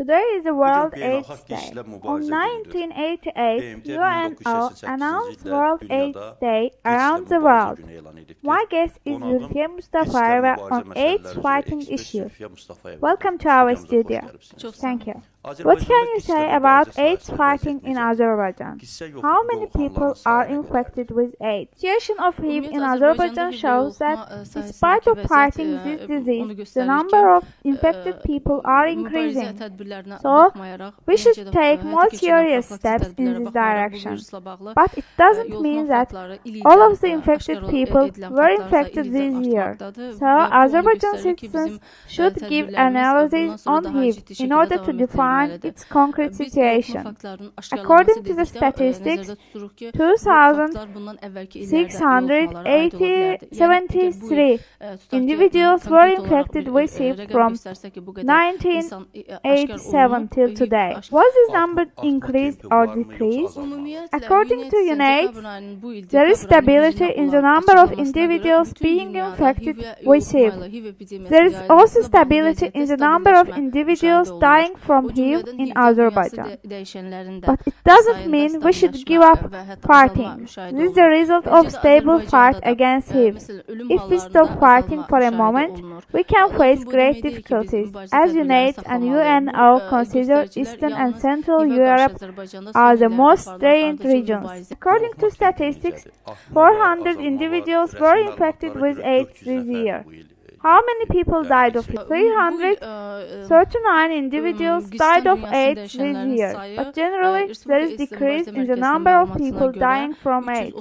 Today is the World Bugün AIDS hak Day. işlə On mübarizə günüdür. 1988, BMT UNO 1988-ci announced ildə World AIDS dünyada Day AIDS around ilə the mübarizə world. günü elan edibdir. My guest is Qonağım Zulfiyye AIDS ilə Mustafayeva mübarizə on məsələləri AIDS üzrə fighting ekspert issues. Zulfiyye Mustafayeva. Welcome to our studio. Thank you. What can you say about AIDS fighting in Azerbaijan? How many people are infected with AIDS? The situation of HIV in Azerbaijan shows that despite of fighting this disease, the number of infected people are increasing. So, we should take more serious steps in this direction. But it doesn't mean that all of the infected people were infected this year. So, Azerbaijan citizens should give analysis on HIV in order to define its concrete situation. According to the statistics, 2,673 individuals were infected with HIV from 1987 till today. Was this number increased or decreased? According to UNAIDS, there is stability in the number of individuals being infected with HIV. There is also stability in the number of individuals dying from HIV in Azerbaijan. But it doesn't mean we should give up fighting. This is the result of stable fight against HIV. If we stop fighting for a moment, we can face great difficulties, as UNAIDS and UNO consider Eastern and Central Europe are the most strained regions. According to statistics, 400 individuals were infected with AIDS this year. How many people died of it? 339 individuals died of AIDS this year, but generally there is decrease in the number of people dying from AIDS.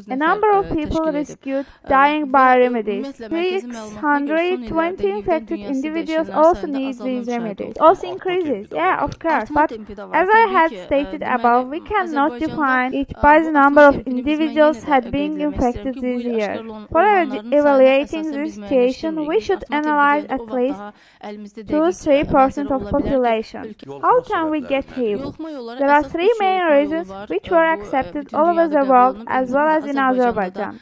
A number of people rescued dying by remedies. 620 infected individuals also need these remedies. It also increases, yeah, of course, but as I had stated above, we cannot define it by the number of individuals had been infected this year. For evaluating this situation, we should analyze at least 2-3% of population. How can we get HIV? There are three main reasons which were accepted all over the world as well as in Azerbaijan: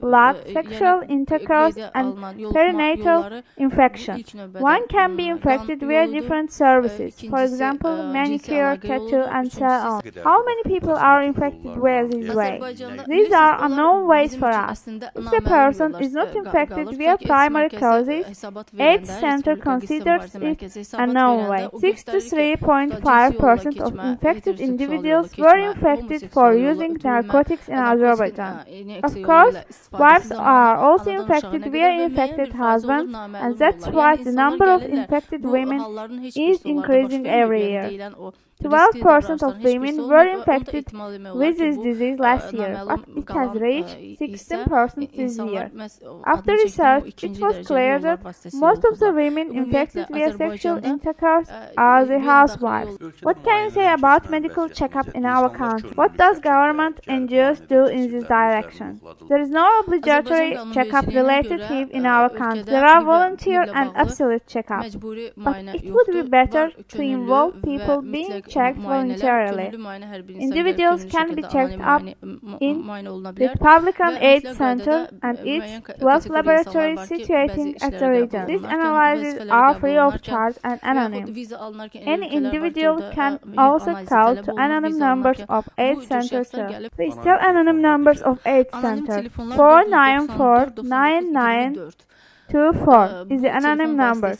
blood, sexual intercourse, and perinatal infection. One can be infected via different services, for example, manicure, tattoo, and so on. How many people are infected via this way? These are unknown ways for us. If a person is not infected via primary causes, AIDS Center considers it a known way. 63.5% of infected individuals were infected for using narcotics in Azerbaijan. Of course, wives are also infected via infected husbands, and that's why the number of infected women is increasing every year. 12% of women were infected with this disease last year, but it has reached 16% this year. After research, it was clear that most of the women infected via sexual intercourse are the housewives. What can you say about medical checkup in our country? What does government NGOs do in this direction? There is no obligatory checkup related to HIV in our country. There are volunteer and absolute checkups, but it would be better to involve people being checked voluntarily. Individuals can be checked up in the Republican AIDS Center and its 12 laboratories situated at the region. These analyses are free of charge and anonymous. Any individual can also call to anonymous numbers of AIDS Center too. Please tell anonymous numbers of AIDS Center. 4949924 is the anonymous number.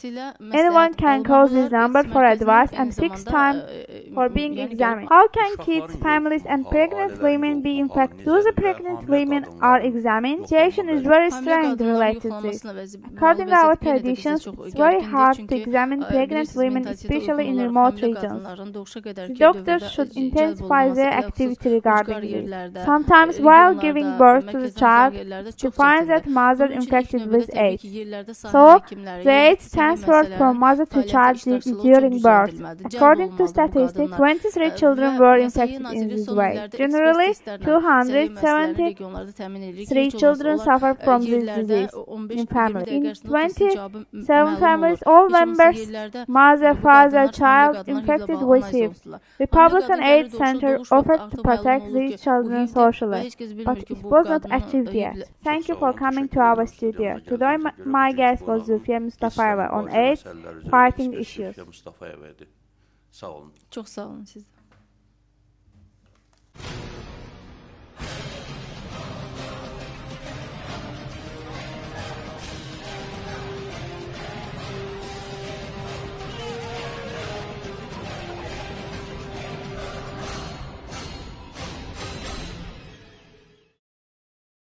Anyone can call this number for advice and fixed time for being examined. How can kids, families, and pregnant women be infected? Do the pregnant women are examined? The situation is very strange related to this. According to our traditions, it's very hard to examine pregnant women, especially in remote regions. The doctors should intensify their activity regarding this. Sometimes while giving birth to the child, to find that mother infected with AIDS. So, the AIDS transferred from mother to child during birth. According to statistics, 23 children were infected in this way. Generally, 273 children suffer from this disease in families. In 27 families, all members, mother, father, child, infected with HIV. Republican AIDS Center offered to protect these children socially, but it was not achieved yet. Thank you for coming to our studio. Today, my guest was Zulfiyye Mustafayeva on AIDS fighting issues. Sağ olun. Çok sağ olun siz.